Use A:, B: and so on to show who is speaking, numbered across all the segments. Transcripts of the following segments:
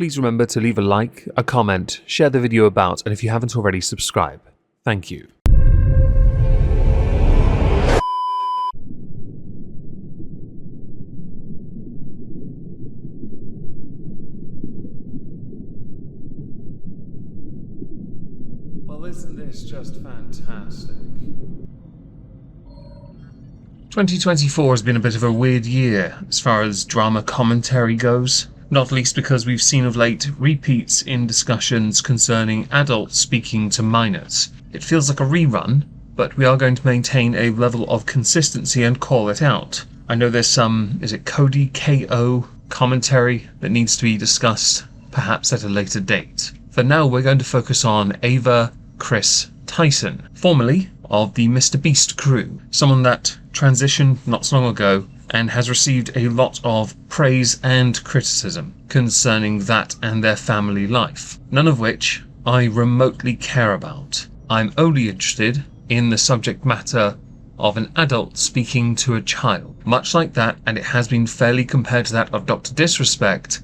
A: Please remember to leave a like, a comment, share the video about, and if you haven't already, subscribe. Thank you. Well, isn't this just fantastic? 2024 has been a bit of a weird year as far as drama commentary goes, not least because we've seen of late repeats in discussions concerning adults speaking to minors. It feels like a rerun, but we are going to maintain a level of consistency and call it out. I know there's some, is it Cody KO commentary that needs to be discussed, perhaps at a later date. For now, we're going to focus on Ava Kris Tyson, formerly of the Mr. Beast crew, someone that transitioned not so long ago and has received a lot of praise and criticism concerning that and their family life, none of which I remotely care about. I'm only interested in the subject matter of an adult speaking to a child. Much like that, and it has been fairly compared to that of Dr. Disrespect,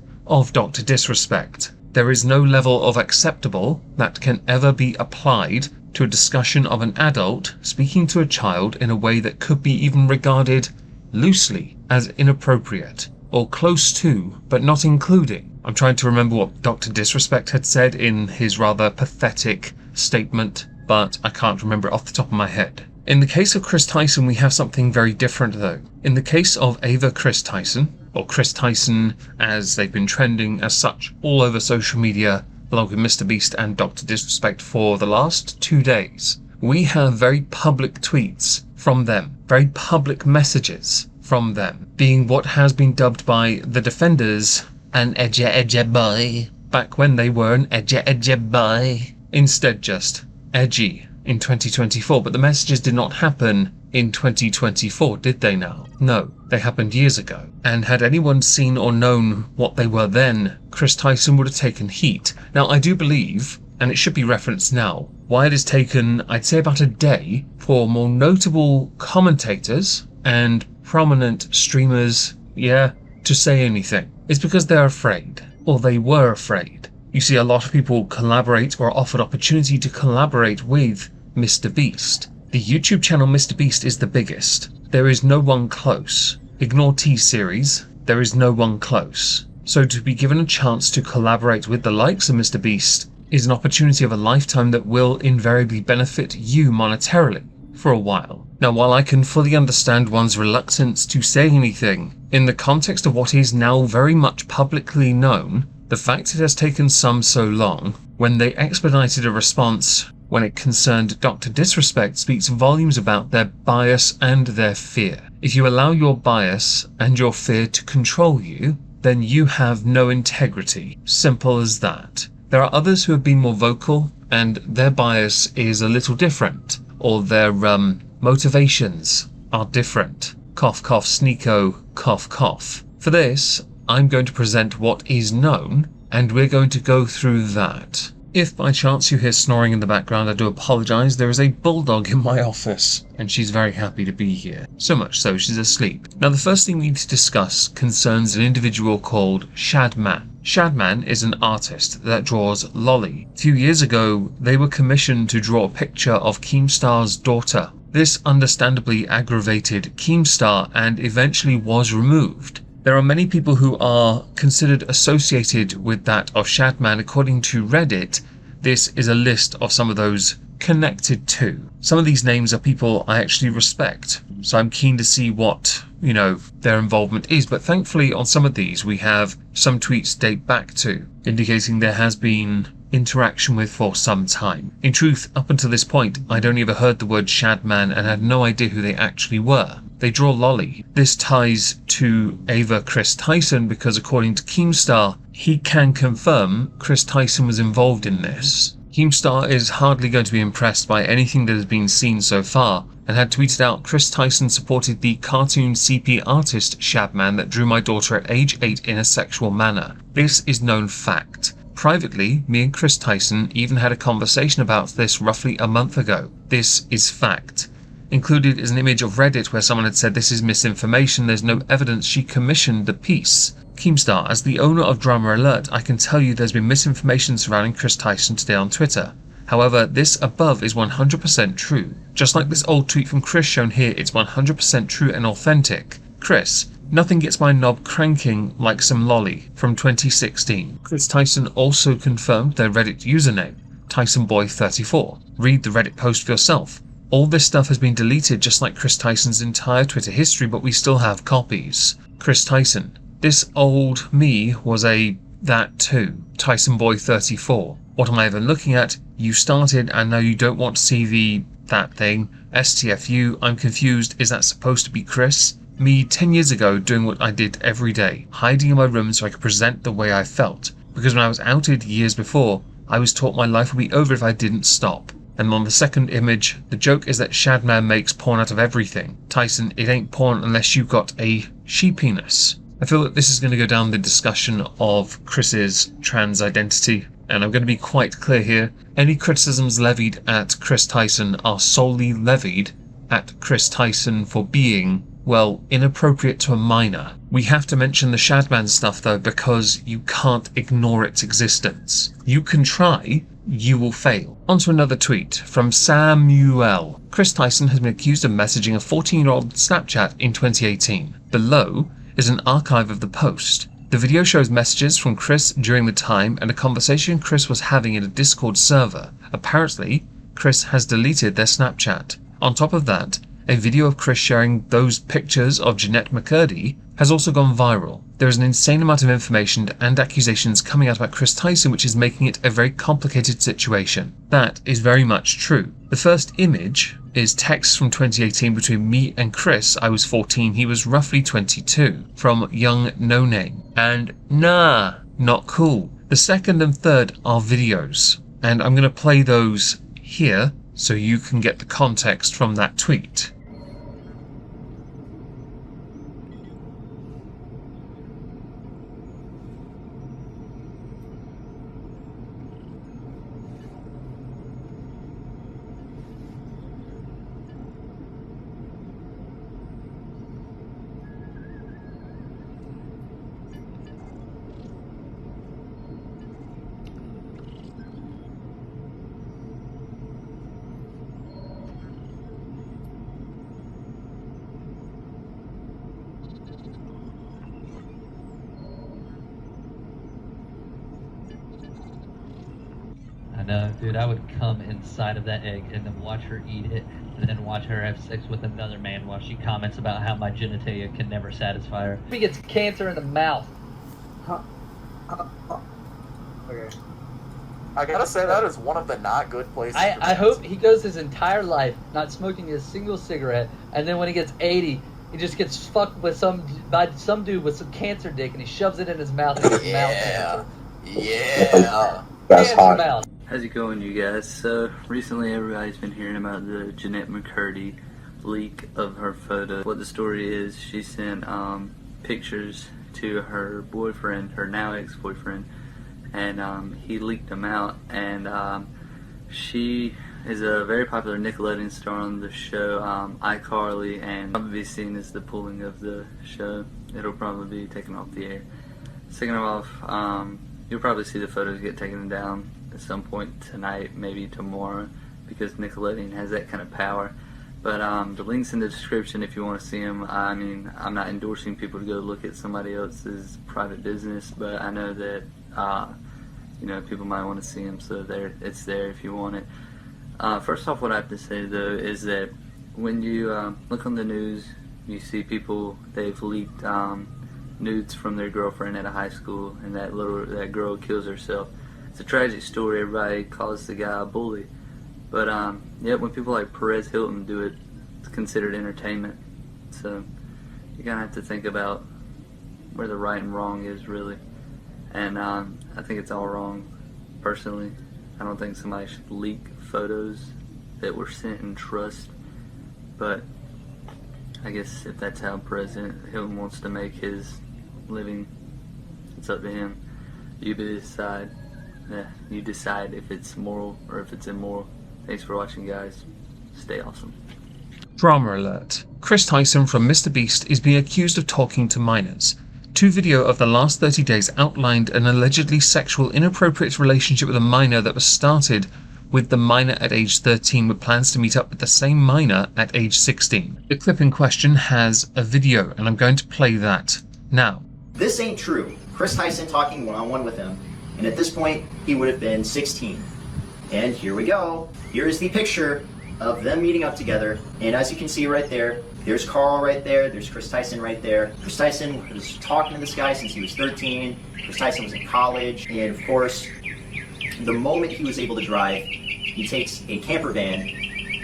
A: there is no level of acceptable that can ever be applied to a discussion of an adult speaking to a child in a way that could be even regarded loosely as inappropriate, or close to, but not including. I'm trying to remember what Dr. Disrespect had said in his rather pathetic statement, but I can't remember it off the top of my head. In the case of Kris Tyson, we have something very different though. In the case of Ava Kris Tyson, or Kris Tyson as they've been trending as such all over social media, along with Mr. Beast and Dr. Disrespect for the last 2 days, we have very public tweets from them, very public messages from them, being what has been dubbed by the defenders an edgy boy, back when they were an edgy boy, instead just edgy in 2024. But the messages did not happen in 2024, did they now? No, they happened years ago. And had anyone seen or known what they were then, Kris Tyson would have taken heat. Now, I do believe, and it should be referenced now, why it has taken, I'd say, about a day for more notable commentators and prominent streamers, to say anything. It's because they're afraid, or they were afraid. You see, a lot of people collaborate or offered opportunity to collaborate with Mr. Beast. The YouTube channel Mr. Beast is the biggest. There is no one close. Ignore T-Series, there is no one close. So to be given a chance to collaborate with the likes of Mr. Beast is an opportunity of a lifetime that will invariably benefit you monetarily for a while. Now, while I can fully understand one's reluctance to say anything, in the context of what is now very much publicly known, the fact it has taken some so long, when they expedited a response when it concerned Dr. Disrespect, speaks volumes about their bias and their fear. If you allow your bias and your fear to control you, then you have no integrity. Simple as that. There are others who have been more vocal and their bias is a little different, or their motivations are different. Cough, cough, sneako, cough, cough. For this, I'm going to present what is known, and we're going to go through that. If by chance you hear snoring in the background, I do apologise. There is a bulldog in my office, and she's very happy to be here. So much so, she's asleep. Now, the first thing we need to discuss concerns an individual called Shadman. Shadman is an artist that draws lolly. A few years ago, they were commissioned to draw a picture of Keemstar's daughter. This understandably aggravated Keemstar and eventually was removed. There are many people who are considered associated with that of Shadman. According to Reddit, this is a list of some of those connected to. Some of these names are people I actually respect, so I'm keen to see what, their involvement is. But thankfully on some of these we have some tweets date back to, indicating there has been interaction with for some time. In truth, up until this point, I'd only ever heard the word Shadman and had no idea who they actually were. They draw lolly. This ties to Ava Kris Tyson because according to Keemstar, he can confirm Kris Tyson was involved in this. Keemstar is hardly going to be impressed by anything that has been seen so far and had tweeted out, Kris Tyson supported the cartoon CP artist Shadman that drew my daughter at age 8 in a sexual manner. This is known fact. Privately, me and Kris Tyson even had a conversation about this roughly a month ago. This is fact. Included is an image of Reddit where someone had said this is misinformation, there's no evidence she commissioned the piece. Keemstar, as the owner of Drama Alert, I can tell you there's been misinformation surrounding Kris Tyson today on Twitter. However, this above is 100% true. Just like this old tweet from Kris shown here, it's 100% true and authentic. Kris, nothing gets my knob cranking like some lolly, from 2016. Kris Tyson also confirmed their Reddit username, TysonBoy34. Read the Reddit post for yourself. All this stuff has been deleted just like Kris Tyson's entire Twitter history, but we still have copies. Kris Tyson, this old me was a that too. TysonBoy34. What am I even looking at? You started and now you don't want to see that thing. STFU, I'm confused. Is that supposed to be Kris? Me 10 years ago doing what I did every day, hiding in my room so I could present the way I felt. Because when I was outed years before, I was taught my life would be over if I didn't stop. And on the second image, the joke is that Shadman makes porn out of everything. Tyson, it ain't porn unless you got a she-penis. I feel that this is going to go down the discussion of Kris's trans identity, and I'm going to be quite clear here. Any criticisms levied at Kris Tyson are solely levied at Kris Tyson for being, well, inappropriate to a minor. We have to mention the Shadman stuff though, because you can't ignore its existence. You can try, you will fail. On to another tweet from Samuel. Kris Tyson has been accused of messaging a 14-year-old Snapchat in 2018. Below is an archive of the post. The video shows messages from Kris during the time and a conversation Kris was having in a Discord server. Apparently, Kris has deleted their Snapchat. On top of that, a video of Kris sharing those pictures of Jeanette McCurdy has also gone viral. There is an insane amount of information and accusations coming out about Kris Tyson, which is making it a very complicated situation. That is very much true. The first image is text from 2018 between me and Kris. I was 14, he was roughly 22, from Young No Name. And nah, not cool. The second and third are videos, and I'm going to play those here so you can get the context from that tweet.
B: No, dude, I would come inside of that egg and then watch her eat it, and then watch her have sex with another man while she comments about how my genitalia can never satisfy her. He gets cancer in the mouth.
C: Okay. I gotta say, that is one of the not good places.
B: I hope he goes his entire life not smoking a single cigarette, and then when he gets 80, he just gets fucked with by some dude with some cancer dick, and he shoves it in his mouth and gets mouth cancer.
C: Yeah.
D: That's hot.
E: How's it going, you guys? So, recently everybody's been hearing about the Jeanette McCurdy leak of her photo. What the story is, she sent pictures to her boyfriend, her now ex-boyfriend, and he leaked them out, and she is a very popular Nickelodeon star on the show iCarly, and probably be seen as the pulling of the show. It'll probably be taken off the air. Second off, you'll probably see the photos get taken down at some point tonight, maybe tomorrow, because Nickelodeon has that kind of power. But the link's in the description if you want to see them. I mean, I'm not endorsing people to go look at somebody else's private business, but I know that you know, people might want to see them, so it's there if you want it. First off, what I have to say though is that when you look on the news, you see people, they've leaked nudes from their girlfriend at a high school, and that girl kills herself. It's a tragic story. Everybody calls the guy a bully, but yeah, when people like Perez Hilton do it, it's considered entertainment. So you kind of have to think about where the right and wrong is, really. And I think it's all wrong, personally. I don't think somebody should leak photos that were sent in trust, but I guess if that's how President Hilton wants to make his living, it's up to him. You decide. Yeah, you decide if it's moral or if it's immoral. Thanks for watching, guys. Stay awesome.
A: Drama alert. Kris Tyson from Mr. Beast is being accused of talking to minors. 2 video of the last 30 days outlined an allegedly sexual inappropriate relationship with a minor that was started with the minor at age 13 with plans to meet up with the same minor at age 16. The clip in question has a video, and I'm going to play that now.
D: This ain't true. Kris Tyson talking one-on-one with him, and at this point, he would have been 16. And here we go. Here is the picture of them meeting up together, and as you can see right there, there's Carl right there, there's Kris Tyson right there. Kris Tyson was talking to this guy since he was 13. Kris Tyson was in college, and of course, the moment he was able to drive, he takes a camper van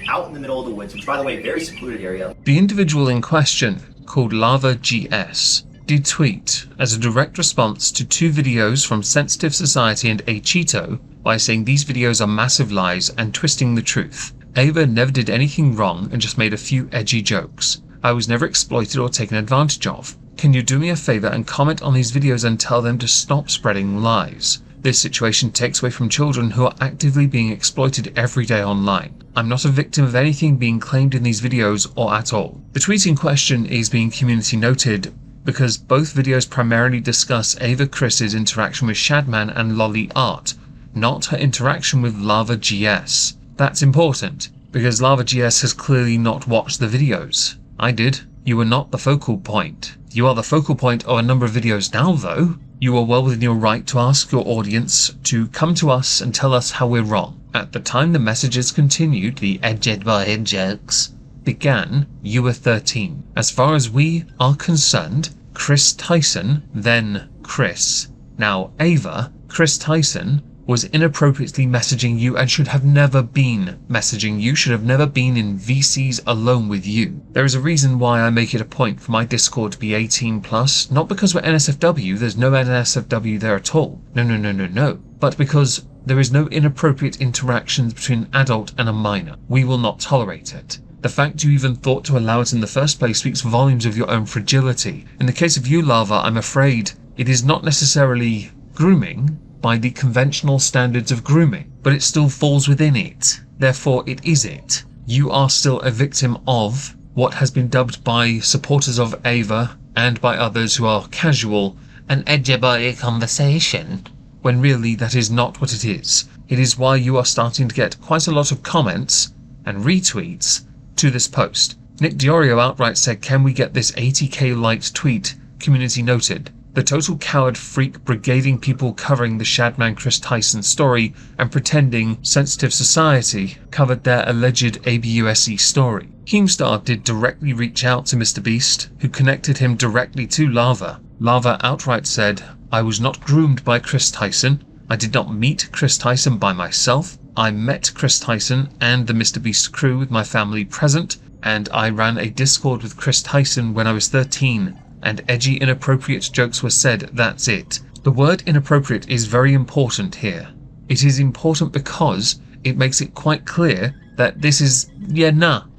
D: out in the middle of the woods, which, by the way, very secluded area.
A: The individual in question, called Lava GS, did tweet as a direct response to 2 videos from Sensitive Society and A Cheeto by saying these videos are massive lies and twisting the truth. Ava never did anything wrong and just made a few edgy jokes. I was never exploited or taken advantage of. Can you do me a favor and comment on these videos and tell them to stop spreading lies? This situation takes away from children who are actively being exploited every day online. I'm not a victim of anything being claimed in these videos or at all. The tweet in question is being community noted because both videos primarily discuss Ava Chris's interaction with Shadman and Lolly Art, not her interaction with Lava GS. That's important, because Lava GS has clearly not watched the videos. I did. You were not the focal point. You are the focal point of a number of videos now, though. You are well within your right to ask your audience to come to us and tell us how we're wrong. At the time the messages continued, the edged by head jokes began, you were 13. As far as we are concerned, Kris Tyson, then Kris, now Ava, Kris Tyson, was inappropriately messaging you and should have never been messaging you, should have never been in VCs alone with you. There is a reason why I make it a point for my Discord to be 18+, not because we're NSFW, there's no NSFW there at all. No. But because there is no inappropriate interactions between an adult and a minor. We will not tolerate it. The fact you even thought to allow it in the first place speaks volumes of your own fragility. In the case of you, Lava, I'm afraid it is not necessarily grooming by the conventional standards of grooming, but it still falls within it. Therefore, it is it. You are still a victim of what has been dubbed by supporters of Ava and by others who are casual an edgy conversation, when really that is not what it is. It is why you are starting to get quite a lot of comments and retweets to this post. Nick Diorio outright said, can we get this 80k liked tweet? Community noted. The total coward freak brigading people covering the Shadman Kris Tyson story and pretending Sensitive Society covered their alleged ABUSE story. Keemstar did directly reach out to Mr. Beast, who connected him directly to Lava. Lava outright said, I was not groomed by Kris Tyson. I did not meet Kris Tyson by myself. I met Kris Tyson and the Mr. Beast crew with my family present, and I ran a Discord with Kris Tyson when I was 13. And edgy, inappropriate jokes were said, that's it. The word inappropriate is very important here. It is important because it makes it quite clear that this is,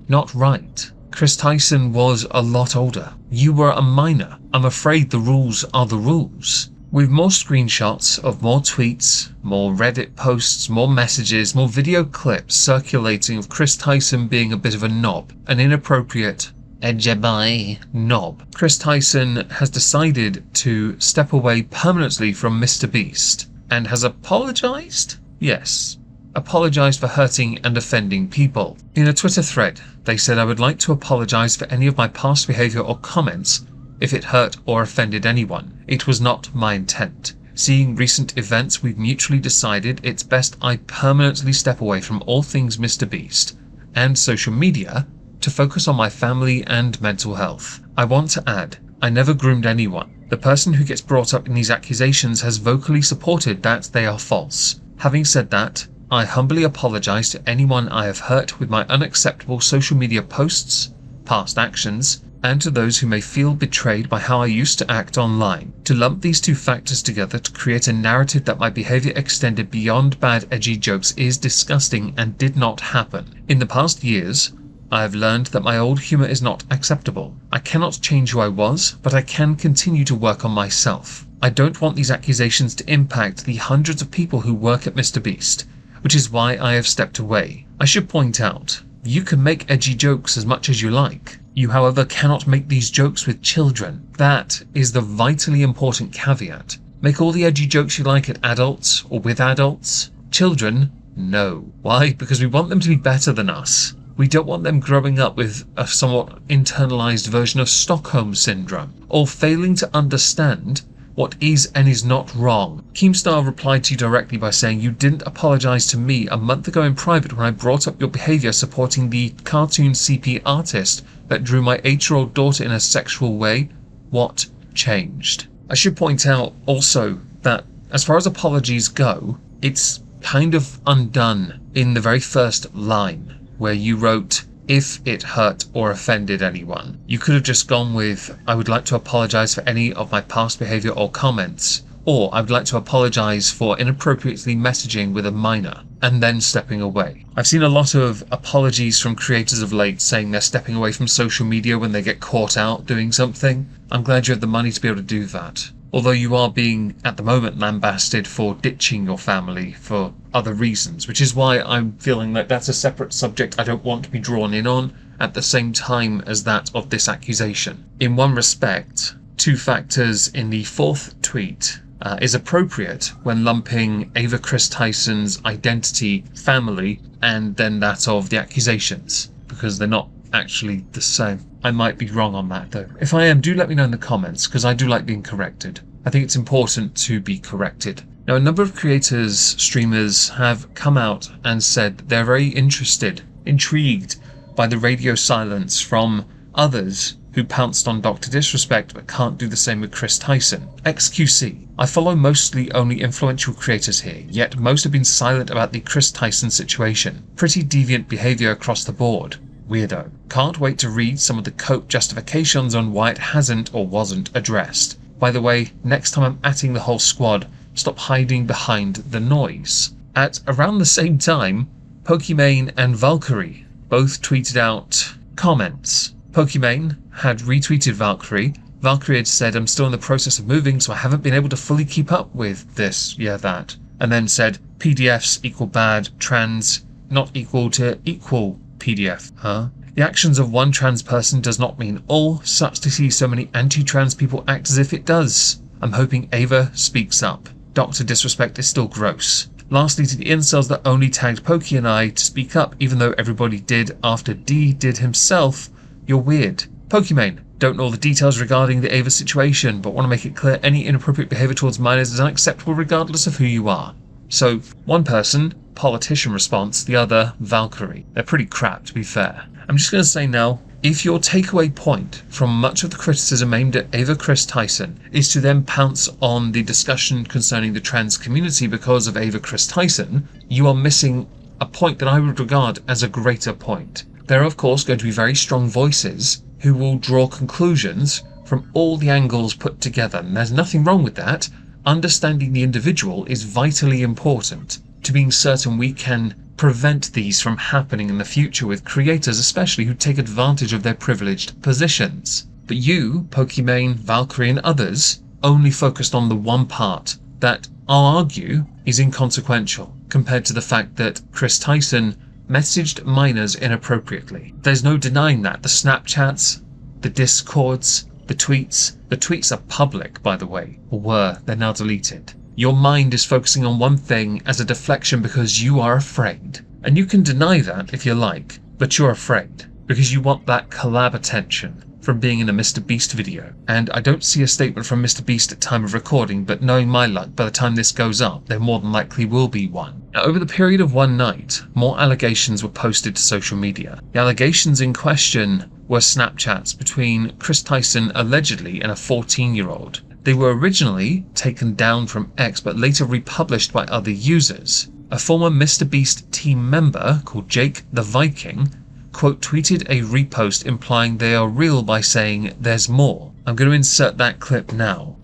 A: not right. Kris Tyson was a lot older. You were a minor. I'm afraid the rules are the rules. With more screenshots of more tweets, more Reddit posts, more messages, more video clips circulating of Kris Tyson being a bit of a knob, an inappropriate edgy knob. Kris Tyson has decided to step away permanently from Mr. Beast and has apologized? Yes, apologized for hurting and offending people. In a Twitter thread, they said, I would like to apologize for any of my past behavior or comments if it hurt or offended anyone. It was not my intent. Seeing recent events, we've mutually decided it's best I permanently step away from all things Mr. Beast and social media to focus on my family and mental health. I want to add, I never groomed anyone. The person who gets brought up in these accusations has vocally supported that they are false. Having said that, I humbly apologize to anyone I have hurt with my unacceptable social media posts, past actions, and to those who may feel betrayed by how I used to act online. To lump these two factors together to create a narrative that my behavior extended beyond bad edgy jokes is disgusting and did not happen. In the past years, I have learned that my old humour is not acceptable. I cannot change who I was, but I can continue to work on myself. I don't want these accusations to impact the hundreds of people who work at Mr. Beast, which is why I have stepped away. I should point out, you can make edgy jokes as much as you like. You, however, cannot make these jokes with children. That is the vitally important caveat. Make all the edgy jokes you like at adults or with adults. Children, no. Why? Because we want them to be better than us. We don't want them growing up with a somewhat internalized version of Stockholm Syndrome, or failing to understand what is and is not wrong. Keemstar replied to you directly by saying, you didn't apologise to me a month ago in private when I brought up your behaviour supporting the cartoon CP artist that drew my 8-year-old daughter in a sexual way. What changed? I should point out also that as far as apologies go, it's kind of undone in the very first line where you wrote, if it hurt or offended anyone. You could have just gone with, I would like to apologise for any of my past behaviour or comments, or I would like to apologise for inappropriately messaging with a minor, and then stepping away. I've seen a lot of apologies from creators of late saying they're stepping away from social media when they get caught out doing something. I'm glad you have the money to be able to do that. Although you are being, at the moment, lambasted for ditching your family for other reasons, which is why I'm feeling like that's a separate subject I don't want to be drawn in on at the same time as that of this accusation. In one respect, 2 factors in the 4th tweet is appropriate when lumping Ava Kris Tyson's identity, family, and then that of the accusations, because they're not actually the same. I might be wrong on that though. If I am, do let me know in the comments, because I do like being corrected. I think it's important to be corrected. Now, a number of creators, streamers have come out and said they're very intrigued by the radio silence from others who pounced on Dr. Disrespect but can't do the same with Kris Tyson. XQC. I follow mostly only influential creators here, yet most have been silent about the Kris Tyson situation. Pretty deviant behaviour across the board. Weirdo. Can't wait to read some of the cope justifications on why it hasn't or wasn't addressed. By the way, next time I'm atting the whole squad, stop hiding behind the noise. At around the same time, Pokimane and Valkyrie both tweeted out comments. Pokimane had retweeted Valkyrie. Valkyrie had said, I'm still in the process of moving, so I haven't been able to fully keep up with this, that. And then said, PDFs equal bad, trans not equal to equal PDF, huh? The actions of one trans person does not mean all. Sucks to see so many anti-trans people act as if it does. I'm hoping Ava speaks up. Dr. Disrespect is still gross. Lastly, to the incels that only tagged Pokey and I to speak up even though everybody did after D did himself, you're weird. Pokimane, don't know all the details regarding the Ava situation, but want to make it clear any inappropriate behaviour towards minors is unacceptable regardless of who you are. So, one person, politician response, the other, Valkyrie. They're pretty crap, to be fair. I'm just going to say now, if your takeaway point from much of the criticism aimed at Ava Kris Tyson is to then pounce on the discussion concerning the trans community because of Ava Kris Tyson, you are missing a point that I would regard as a greater point. There are, of course, going to be very strong voices who will draw conclusions from all the angles put together, and there's nothing wrong with that. Understanding the individual is vitally important to being certain we can prevent these from happening in the future with creators, especially who take advantage of their privileged positions. But you, Pokimane, Valkyrie and others, only focused on the one part that I'll argue is inconsequential compared to the fact that Kris Tyson messaged minors inappropriately. There's no denying that. The Snapchats, the Discords, the tweets are public, by the way, or were, they're now deleted. Your mind is focusing on one thing as a deflection because you are afraid. And you can deny that if you like, but you're afraid because you want that collab attention from being in a Mr. Beast video. And I don't see a statement from Mr. Beast at time of recording, but knowing my luck, by the time this goes up, there more than likely will be one. Now, over the period of one night, more allegations were posted to social media. The allegations in question were Snapchats between Kris Tyson allegedly and a 14-year-old. They were originally taken down from X but later republished by other users. A former Mr. Beast team member called Jake the Viking quote tweeted a repost implying they are real by saying there's more. I'm going to insert that clip now.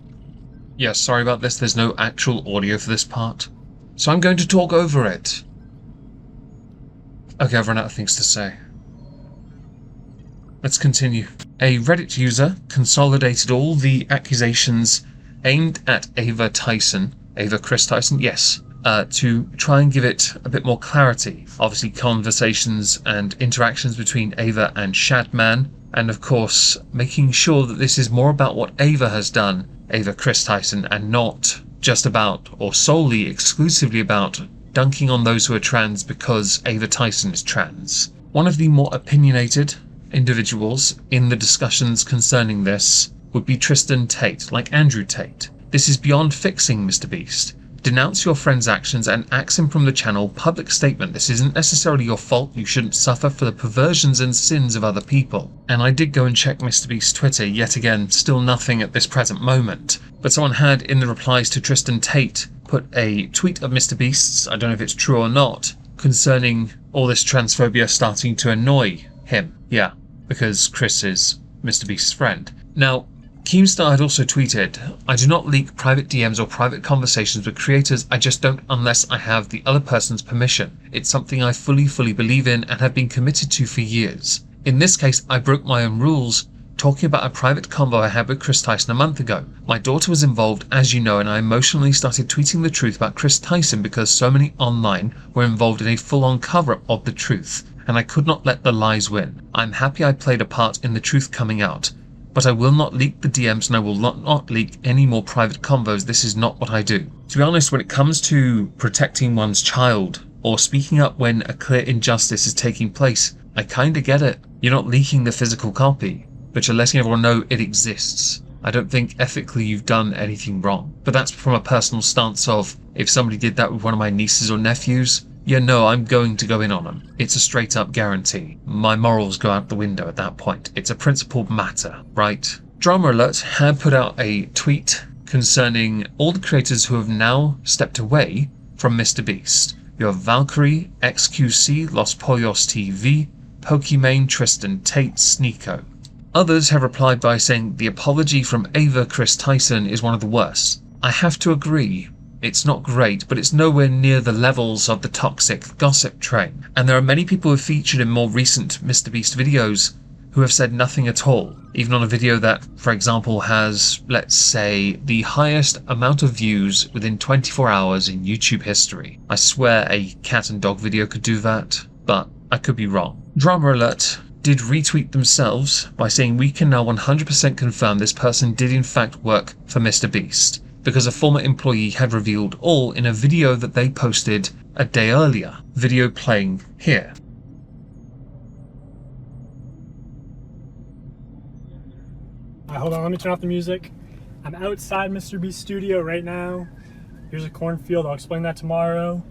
A: Yeah, sorry about this, there's no actual audio for this part, so I'm going to talk over it. Okay, I've run out of things to say. Let's continue. A Reddit user consolidated all the accusations aimed at Ava Kris Tyson, yes, to try and give it a bit more clarity. Obviously, conversations and interactions between Ava and Shadman, and of course, making sure that this is more about what Ava has done, Ava Kris Tyson, and not just about, or solely, exclusively about, dunking on those who are trans because Ava Tyson is trans. One of the more opinionated individuals in the discussions concerning this would be Tristan Tate, like Andrew Tate. This is beyond fixing, Mr. Beast. Denounce your friend's actions and axe him from the channel. Public statement. This isn't necessarily your fault. You shouldn't suffer for the perversions and sins of other people. And I did go and check Mr. Beast's Twitter. Yet again, still nothing at this present moment. But someone had, in the replies to Tristan Tate, put a tweet of Mr. Beast's, I don't know if it's true or not, concerning all this transphobia starting to annoy him. Yeah, because Kris is Mr. Beast's friend. Now, Keemstar had also tweeted, I do not leak private DMs or private conversations with creators, I just don't unless I have the other person's permission. It's something I fully believe in and have been committed to for years. In this case, I broke my own rules, talking about a private convo I had with Kris Tyson a month ago. My daughter was involved, as you know, and I emotionally started tweeting the truth about Kris Tyson because so many online were involved in a full-on cover-up of the truth, and I could not let the lies win. I'm happy I played a part in the truth coming out. But I will not leak the DMs and I will not leak any more private convos. This is not what I do. To be honest, when it comes to protecting one's child or speaking up when a clear injustice is taking place, I kinda get it. You're not leaking the physical copy, but you're letting everyone know it exists. I don't think ethically you've done anything wrong. But that's from a personal stance of, if somebody did that with one of my nieces or nephews, yeah, no, I'm going to go in on them. It's a straight up guarantee. My morals go out the window at that point. It's a principled matter, right? Drama Alert had put out a tweet concerning all the creators who have now stepped away from Mr. Beast. You have Valkyrie, XQC, Los Pollos TV, Pokimane, Tristan Tate, Sneeko. Others have replied by saying the apology from Ava Kris Tyson is one of the worst. I have to agree. It's not great, but it's nowhere near the levels of the toxic gossip train. And there are many people who have featured in more recent Mr. Beast videos who have said nothing at all. Even on a video that, for example, has, let's say, the highest amount of views within 24 hours in YouTube history. I swear a cat and dog video could do that, but I could be wrong. Drama Alert did retweet themselves by saying we can now 100% confirm this person did in fact work for Mr. Beast, because a former employee had revealed all in a video that they posted a day earlier. Video playing here.
F: Hold on, let me turn off the music. I'm outside Mr. Beast's studio right now. Here's a cornfield, I'll explain that tomorrow.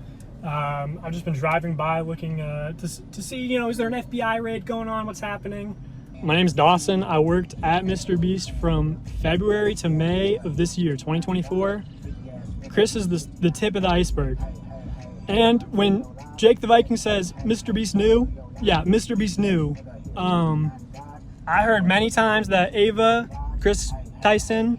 F: I've just been driving by looking to see, you know, is there an FBI raid going on? What's happening? My name's Dawson. I worked at Mr. Beast from February to May of this year, 2024. Kris is the tip of the iceberg. And when Jake the Viking says, Mr. Beast knew, yeah, Mr. Beast knew. I heard many times that Ava Kris Tyson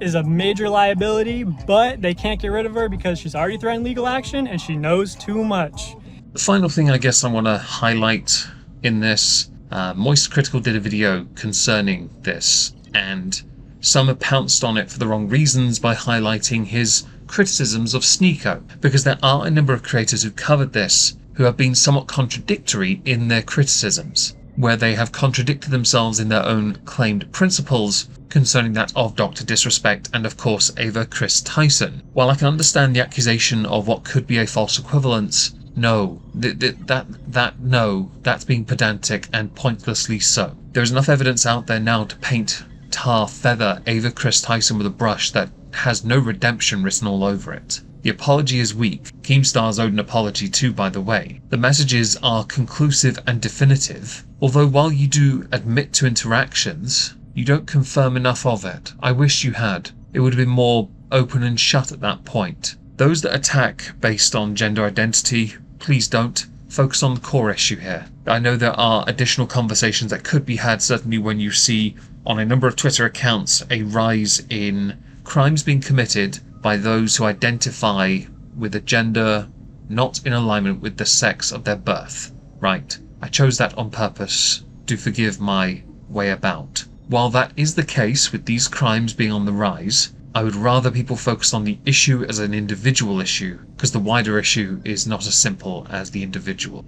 F: is a major liability, but they can't get rid of her because she's already threatened legal action and she knows too much.
A: The final thing I guess I want to highlight in this, Moist Critical did a video concerning this, and some have pounced on it for the wrong reasons by highlighting his criticisms of Sneeko, because there are a number of creators who covered this who have been somewhat contradictory in their criticisms, where they have contradicted themselves in their own claimed principles concerning that of Dr. Disrespect and of course Ava Kris Tyson. While I can understand the accusation of what could be a false equivalence, no, that's being pedantic and pointlessly so. There is enough evidence out there now to paint, tar, feather Ava Kris Tyson with a brush that has no redemption written all over it. The apology is weak. Keemstar's owed an apology too, by the way. The messages are conclusive and definitive, although while you do admit to interactions, you don't confirm enough of it. I wish you had. It would have been more open and shut at that point. Those that attack based on gender identity, please don't. Focus on the core issue here. I know there are additional conversations that could be had, certainly when you see on a number of Twitter accounts a rise in crimes being committed by those who identify with a gender not in alignment with the sex of their birth. Right. I chose that on purpose. Do forgive my way about. While that is the case with these crimes being on the rise, I would rather people focus on the issue as an individual issue, because the wider issue is not as simple as the individual.